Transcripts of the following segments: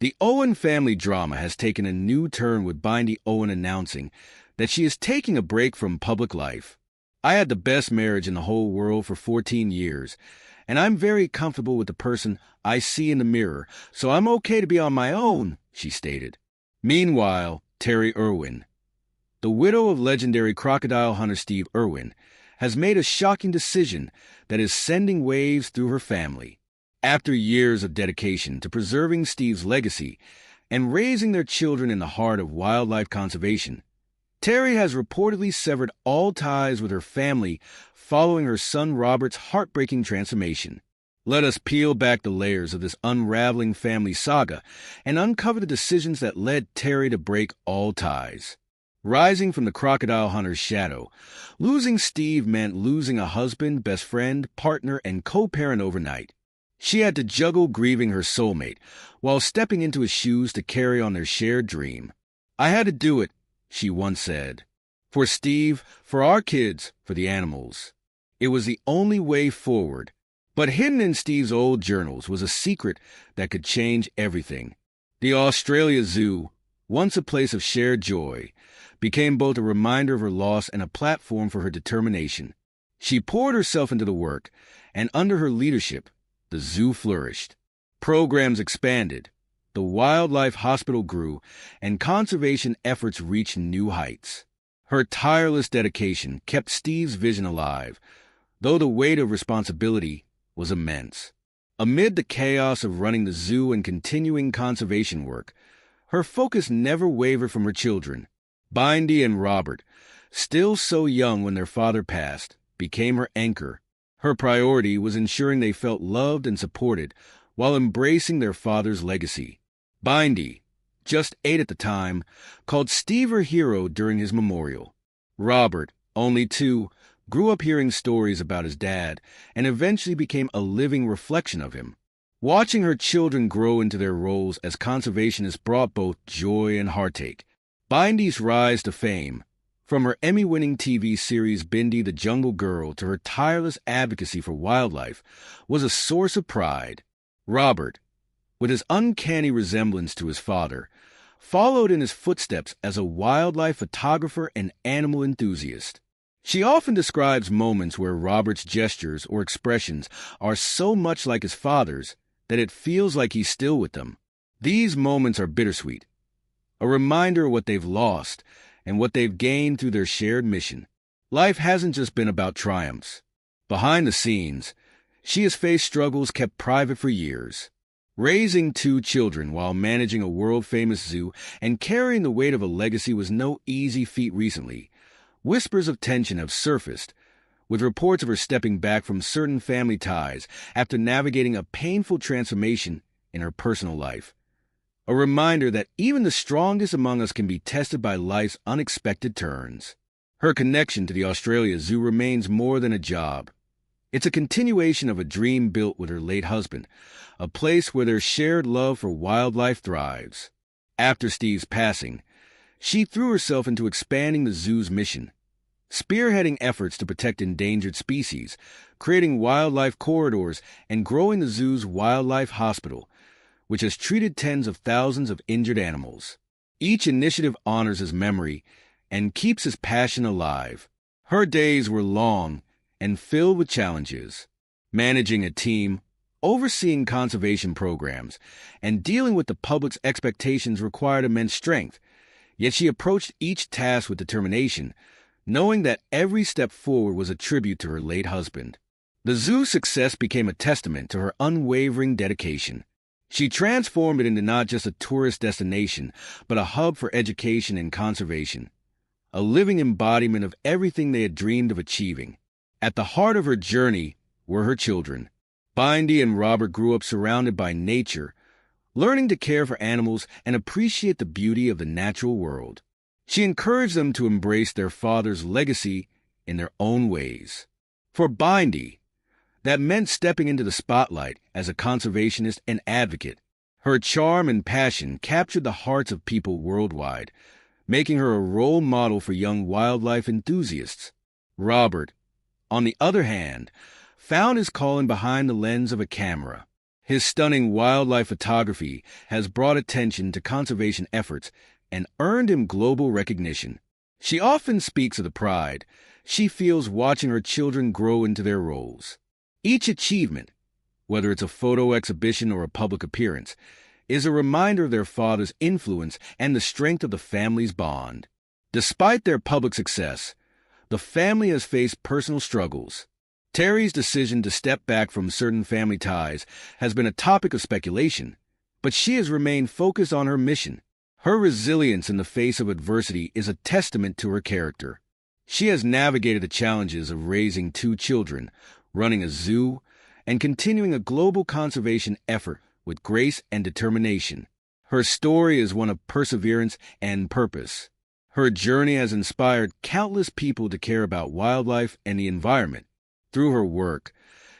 The Owen family drama has taken a new turn with Bindi Owen announcing that she is taking a break from public life. "I had the best marriage in the whole world for 14 years, and I'm very comfortable with the person I see in the mirror, so I'm okay to be on my own," she stated. Meanwhile, Terri Irwin, the widow of legendary crocodile hunter Steve Irwin, has made a shocking decision that is sending waves through her family. After years of dedication to preserving Steve's legacy and raising their children in the heart of wildlife conservation, Terri has reportedly severed all ties with her family following her son Robert's heartbreaking transformation. Let us peel back the layers of this unraveling family saga and uncover the decisions that led Terri to break all ties. Rising from the crocodile hunter's shadow, losing Steve meant losing a husband, best friend, partner, and co-parent overnight. She had to juggle grieving her soulmate while stepping into his shoes to carry on their shared dream. "I had to do it," she once said. "For Steve, for our kids, for the animals." It was the only way forward. But hidden in Steve's old journals was a secret that could change everything. The Australia Zoo, once a place of shared joy, became both a reminder of her loss and a platform for her determination. She poured herself into the work, and under her leadership, the zoo flourished. Programs expanded, the wildlife hospital grew, and conservation efforts reached new heights. Her tireless dedication kept Steve's vision alive, though the weight of responsibility was immense. Amid the chaos of running the zoo and continuing conservation work, her focus never wavered from her children. Bindi and Robert, still so young when their father passed, became her anchor. Her priority was ensuring they felt loved and supported while embracing their father's legacy. Bindi, just 8 at the time, called Steve her hero during his memorial. Robert, only 2, grew up hearing stories about his dad and eventually became a living reflection of him. Watching her children grow into their roles as conservationists brought both joy and heartache. Bindi's rise to fame, from her Emmy-winning TV series Bindi the Jungle Girl to her tireless advocacy for wildlife, was a source of pride. Robert, with his uncanny resemblance to his father, followed in his footsteps as a wildlife photographer and animal enthusiast. She often describes moments where Robert's gestures or expressions are so much like his father's that it feels like he's still with them. These moments are bittersweet, a reminder of what they've lost and what they've gained through their shared mission. Life hasn't just been about triumphs. Behind the scenes, she has faced struggles kept private for years. Raising 2 children while managing a world-famous zoo and carrying the weight of a legacy was no easy feat recently. Whispers of tension have surfaced, with reports of her stepping back from certain family ties after navigating a painful transformation in her personal life. A reminder that even the strongest among us can be tested by life's unexpected turns. Her connection to the Australia Zoo remains more than a job. It's a continuation of a dream built with her late husband, a place where their shared love for wildlife thrives. After Steve's passing, she threw herself into expanding the zoo's mission, spearheading efforts to protect endangered species, creating wildlife corridors, and growing the zoo's wildlife hospital, which has treated tens of thousands of injured animals. Each initiative honors his memory and keeps his passion alive. Her days were long and filled with challenges. Managing a team, overseeing conservation programs, and dealing with the public's expectations required immense strength. Yet she approached each task with determination, knowing that every step forward was a tribute to her late husband. The zoo's success became a testament to her unwavering dedication. She transformed it into not just a tourist destination, but a hub for education and conservation, a living embodiment of everything they had dreamed of achieving. At the heart of her journey were her children. Bindi and Robert grew up surrounded by nature, learning to care for animals and appreciate the beauty of the natural world. She encouraged them to embrace their father's legacy in their own ways. For Bindi, that meant stepping into the spotlight as a conservationist and advocate. Her charm and passion captured the hearts of people worldwide, making her a role model for young wildlife enthusiasts. Robert, on the other hand, found his calling behind the lens of a camera. His stunning wildlife photography has brought attention to conservation efforts and earned him global recognition. She often speaks of the pride she feels watching her children grow into their roles. Each achievement, whether it's a photo exhibition or a public appearance, is a reminder of their father's influence and the strength of the family's bond. Despite their public success, the family has faced personal struggles. Terri's decision to step back from certain family ties has been a topic of speculation, but she has remained focused on her mission. Her resilience in the face of adversity is a testament to her character. She has navigated the challenges of raising 2 children, running a zoo, and continuing a global conservation effort with grace and determination. Her story is one of perseverance and purpose. Her journey has inspired countless people to care about wildlife and the environment. Through her work,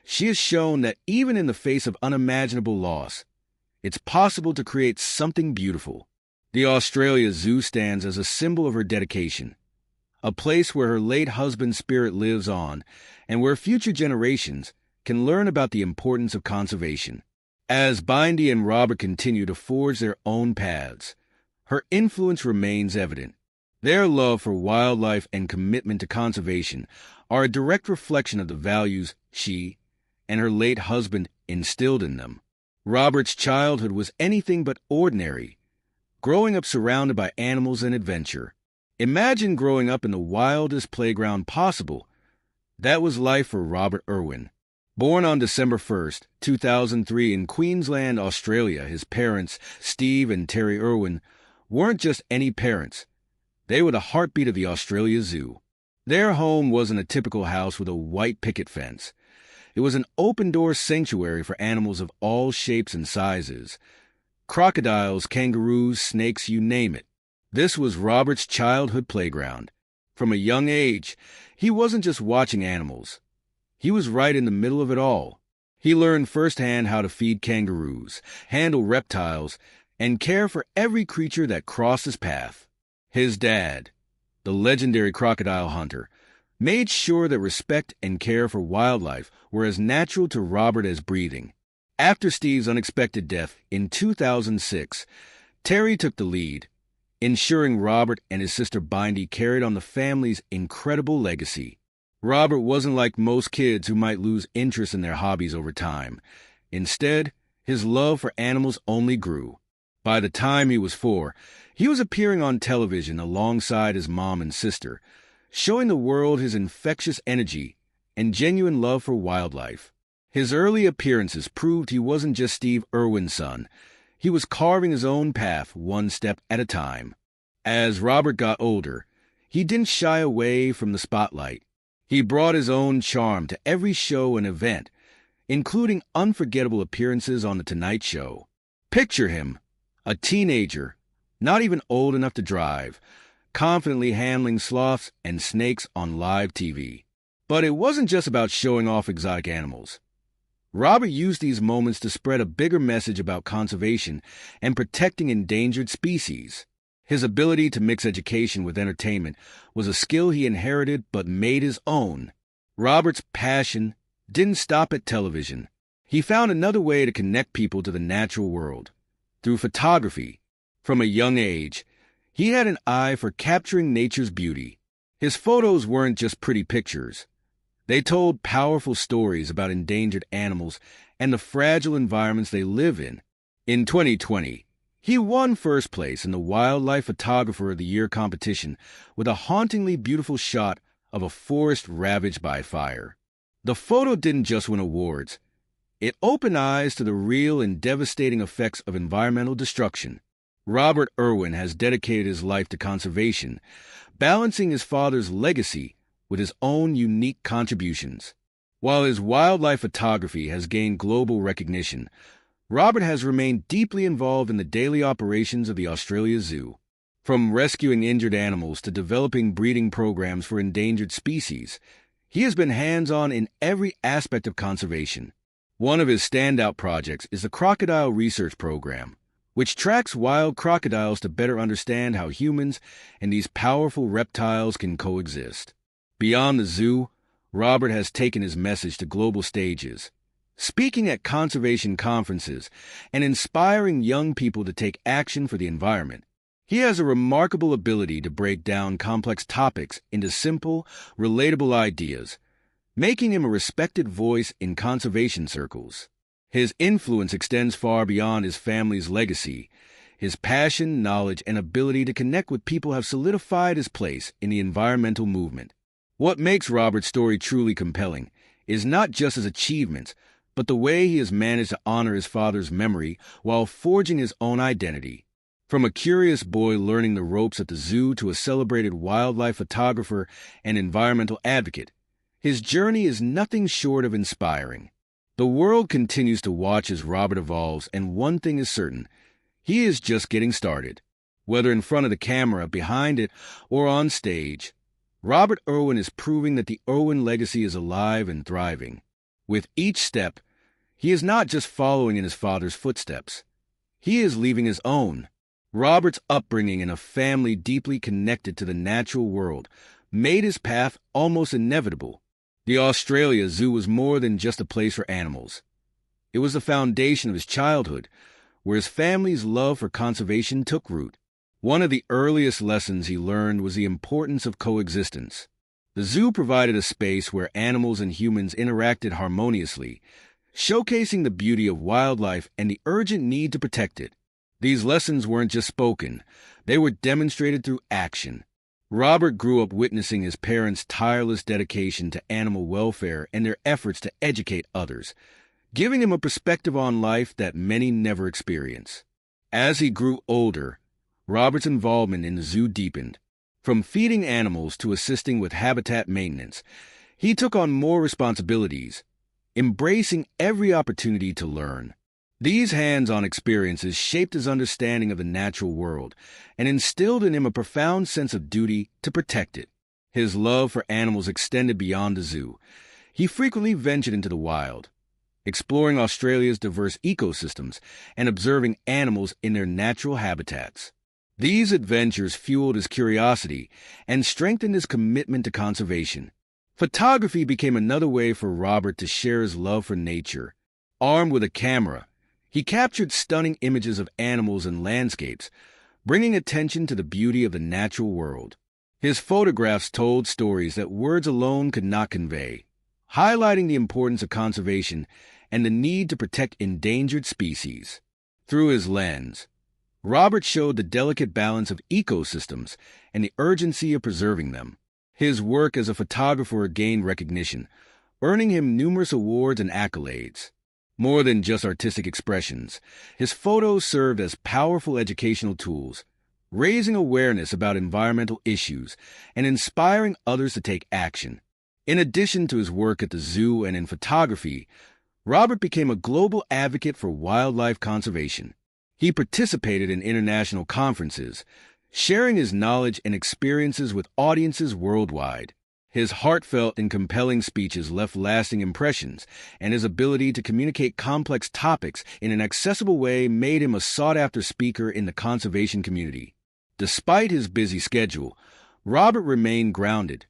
she has shown that even in the face of unimaginable loss, it's possible to create something beautiful. The Australia Zoo stands as a symbol of her dedication, a place where her late husband's spirit lives on and where future generations can learn about the importance of conservation. As Bindi and Robert continue to forge their own paths, her influence remains evident. Their love for wildlife and commitment to conservation are a direct reflection of the values she and her late husband instilled in them. Robert's childhood was anything but ordinary, growing up surrounded by animals and adventure. Imagine growing up in the wildest playground possible. That was life for Robert Irwin. Born on December 1st, 2003 in Queensland, Australia, his parents, Steve and Terri Irwin, weren't just any parents. They were the heartbeat of the Australia Zoo. Their home wasn't a typical house with a white picket fence. It was an open-door sanctuary for animals of all shapes and sizes. Crocodiles, kangaroos, snakes, you name it. This was Robert's childhood playground. From a young age, he wasn't just watching animals. He was right in the middle of it all. He learned firsthand how to feed kangaroos, handle reptiles, and care for every creature that crossed his path. His dad, the legendary crocodile hunter, made sure that respect and care for wildlife were as natural to Robert as breathing. After Steve's unexpected death in 2006, Terri took the lead, ensuring Robert and his sister Bindi carried on the family's incredible legacy. Robert wasn't like most kids who might lose interest in their hobbies over time. Instead, his love for animals only grew. By the time he was 4, he was appearing on television alongside his mom and sister, showing the world his infectious energy and genuine love for wildlife. His early appearances proved he wasn't just Steve Irwin's son. He was carving his own path one step at a time. As Robert got older, he didn't shy away from the spotlight. He brought his own charm to every show and event, including unforgettable appearances on The Tonight Show. Picture him, a teenager, not even old enough to drive, confidently handling sloths and snakes on live TV. But it wasn't just about showing off exotic animals. Robert used these moments to spread a bigger message about conservation and protecting endangered species. His ability to mix education with entertainment was a skill he inherited but made his own. Robert's passion didn't stop at television. He found another way to connect people to the natural world, through photography. From a young age, he had an eye for capturing nature's beauty. His photos weren't just pretty pictures. They told powerful stories about endangered animals and the fragile environments they live in. In 2020, he won first place in the Wildlife Photographer of the Year competition with a hauntingly beautiful shot of a forest ravaged by fire. The photo didn't just win awards. It opened eyes to the real and devastating effects of environmental destruction. Robert Irwin has dedicated his life to conservation, balancing his father's legacy with his own unique contributions. While his wildlife photography has gained global recognition, Robert has remained deeply involved in the daily operations of the Australia Zoo. From rescuing injured animals to developing breeding programs for endangered species, he has been hands-on in every aspect of conservation. One of his standout projects is the Crocodile Research Program, which tracks wild crocodiles to better understand how humans and these powerful reptiles can coexist. Beyond the zoo, Robert has taken his message to global stages. speaking at conservation conferences and inspiring young people to take action for the environment. He has a remarkable ability to break down complex topics into simple, relatable ideas, making him a respected voice in conservation circles. His influence extends far beyond his family's legacy. His passion, knowledge, and ability to connect with people have solidified his place in the environmental movement. What makes Robert's story truly compelling is not just his achievements, but the way he has managed to honor his father's memory while forging his own identity. From a curious boy learning the ropes at the zoo to a celebrated wildlife photographer and environmental advocate, his journey is nothing short of inspiring. The world continues to watch as Robert evolves, and one thing is certain: he is just getting started. Whether in front of the camera, behind it, or on stage, Robert Irwin is proving that the Irwin legacy is alive and thriving. With each step, he is not just following in his father's footsteps. He is leaving his own. Robert's upbringing in a family deeply connected to the natural world made his path almost inevitable. The Australia Zoo was more than just a place for animals. It was the foundation of his childhood, where his family's love for conservation took root. One of the earliest lessons he learned was the importance of coexistence. The zoo provided a space where animals and humans interacted harmoniously, showcasing the beauty of wildlife and the urgent need to protect it. These lessons weren't just spoken, they were demonstrated through action. Robert grew up witnessing his parents' tireless dedication to animal welfare and their efforts to educate others, giving him a perspective on life that many never experience. As he grew older, Robert's involvement in the zoo deepened. From feeding animals to assisting with habitat maintenance, he took on more responsibilities, embracing every opportunity to learn. These hands-on experiences shaped his understanding of the natural world and instilled in him a profound sense of duty to protect it. His love for animals extended beyond the zoo. He frequently ventured into the wild, exploring Australia's diverse ecosystems and observing animals in their natural habitats. These adventures fueled his curiosity and strengthened his commitment to conservation. Photography became another way for Robert to share his love for nature. Armed with a camera, he captured stunning images of animals and landscapes, bringing attention to the beauty of the natural world. His photographs told stories that words alone could not convey, highlighting the importance of conservation and the need to protect endangered species. Through his lens, Robert showed the delicate balance of ecosystems and the urgency of preserving them. His work as a photographer gained recognition, earning him numerous awards and accolades. More than just artistic expressions, his photos served as powerful educational tools, raising awareness about environmental issues and inspiring others to take action. In addition to his work at the zoo and in photography, Robert became a global advocate for wildlife conservation. He participated in international conferences, sharing his knowledge and experiences with audiences worldwide. His heartfelt and compelling speeches left lasting impressions, and his ability to communicate complex topics in an accessible way made him a sought-after speaker in the conservation community. Despite his busy schedule, Robert remained grounded,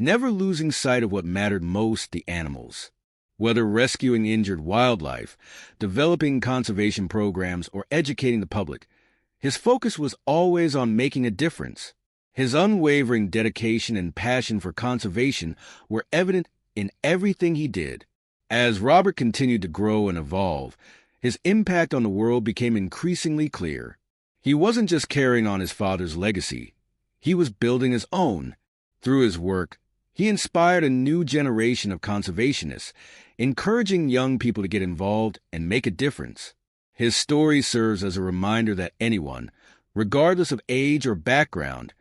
never losing sight of what mattered most: the animals. Whether rescuing injured wildlife, developing conservation programs, or educating the public, his focus was always on making a difference. His unwavering dedication and passion for conservation were evident in everything he did. As Robert continued to grow and evolve, his impact on the world became increasingly clear. He wasn't just carrying on his father's legacy, he was building his own. Through his work, he inspired a new generation of conservationists, encouraging young people to get involved and make a difference. His story serves as a reminder that anyone, regardless of age or background,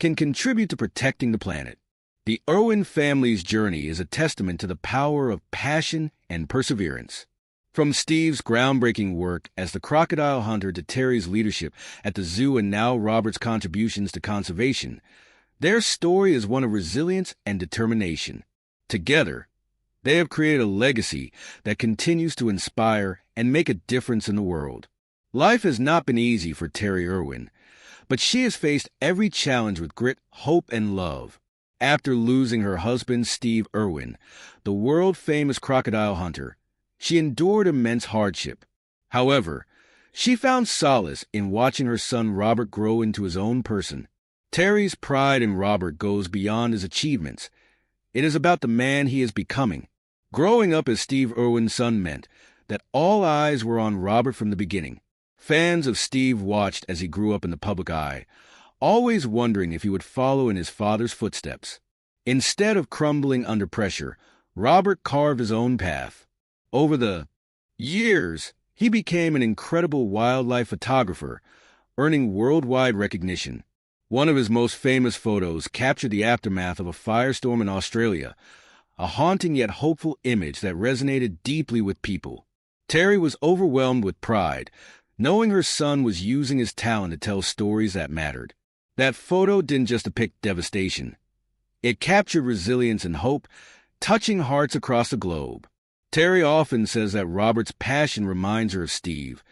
can contribute to protecting the planet. The Irwin family's journey is a testament to the power of passion and perseverance. From Steve's groundbreaking work as the crocodile hunter to Terry's leadership at the zoo and now Robert's contributions to conservation, their story is one of resilience and determination. Together, they have created a legacy that continues to inspire and make a difference in the world. Life has not been easy for Terri Irwin, but she has faced every challenge with grit, hope, and love. After losing her husband, Steve Irwin, the world-famous crocodile hunter, She endured immense hardship. However, she found solace in watching her son Robert grow into his own person. Terri's pride in Robert goes beyond his achievements. It is about the man he is becoming. Growing up as Steve Irwin's son meant that all eyes were on Robert from the beginning. Fans of Steve watched as he grew up in the public eye, always wondering if he would follow in his father's footsteps. Instead of crumbling under pressure, Robert carved his own path. Over the years, he became an incredible wildlife photographer, earning worldwide recognition. One of his most famous photos captured the aftermath of a firestorm in Australia, a haunting yet hopeful image that resonated deeply with people. Terri was overwhelmed with pride, knowing her son was using his talent to tell stories that mattered. That photo didn't just depict devastation. It captured resilience and hope, touching hearts across the globe. Terri often says that Robert's passion reminds her of Steve,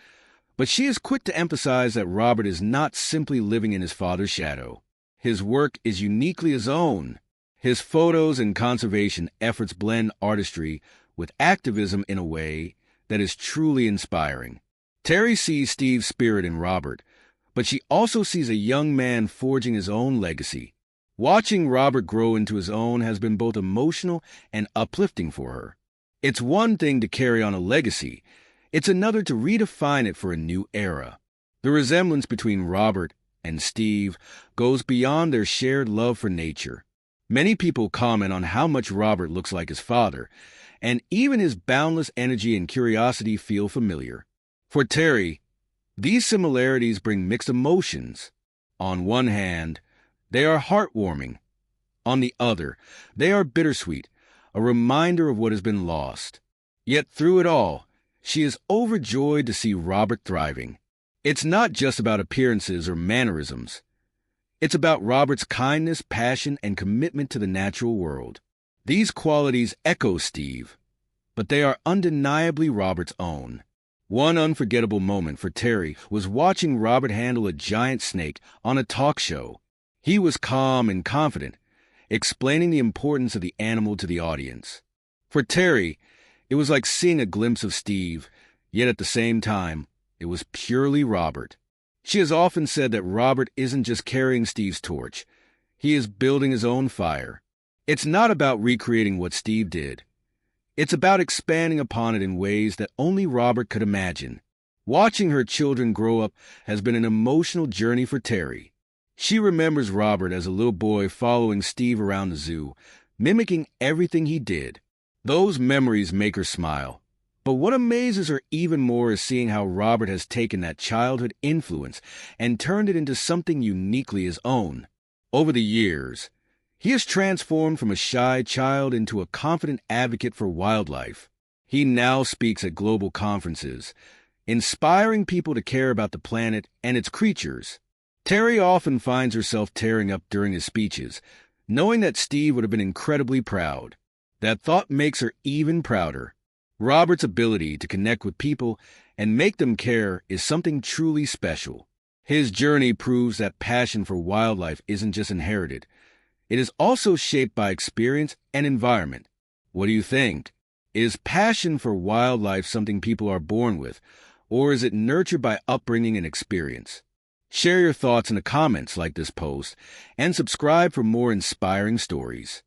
but she is quick to emphasize that Robert is not simply living in his father's shadow. His work is uniquely his own. His photos and conservation efforts blend artistry with activism in a way that is truly inspiring. Terri sees Steve's spirit in Robert, but she also sees a young man forging his own legacy. Watching Robert grow into his own has been both emotional and uplifting for her. It's one thing to carry on a legacy. It's another to redefine it for a new era. The resemblance between Robert and Steve goes beyond their shared love for nature. Many people comment on how much Robert looks like his father, and even his boundless energy and curiosity feel familiar. For Terri, these similarities bring mixed emotions. On one hand, they are heartwarming. On the other, they are bittersweet, a reminder of what has been lost. Yet through it all, she is overjoyed to see Robert thriving. It's not just about appearances or mannerisms. It's about Robert's kindness, passion, and commitment to the natural world. These qualities echo Steve, but they are undeniably Robert's own. One unforgettable moment for Terri was watching Robert handle a giant snake on a talk show. He was calm and confident, explaining the importance of the animal to the audience. For Terri, it was like seeing a glimpse of Steve, yet at the same time, it was purely Robert. She has often said that Robert isn't just carrying Steve's torch. He is building his own fire. It's not about recreating what Steve did. It's about expanding upon it in ways that only Robert could imagine. Watching her children grow up has been an emotional journey for Terri. She remembers Robert as a little boy following Steve around the zoo, mimicking everything he did. Those memories make her smile. But what amazes her even more is seeing how Robert has taken that childhood influence and turned it into something uniquely his own. Over the years, he has transformed from a shy child into a confident advocate for wildlife. He now speaks at global conferences, inspiring people to care about the planet and its creatures. Terri often finds herself tearing up during his speeches, knowing that Steve would have been incredibly proud. That thought makes her even prouder. Robert's ability to connect with people and make them care is something truly special. His journey proves that passion for wildlife isn't just inherited. It is also shaped by experience and environment. What do you think? Is passion for wildlife something people are born with, or is it nurtured by upbringing and experience? Share your thoughts in the comments like this post, and subscribe for more inspiring stories.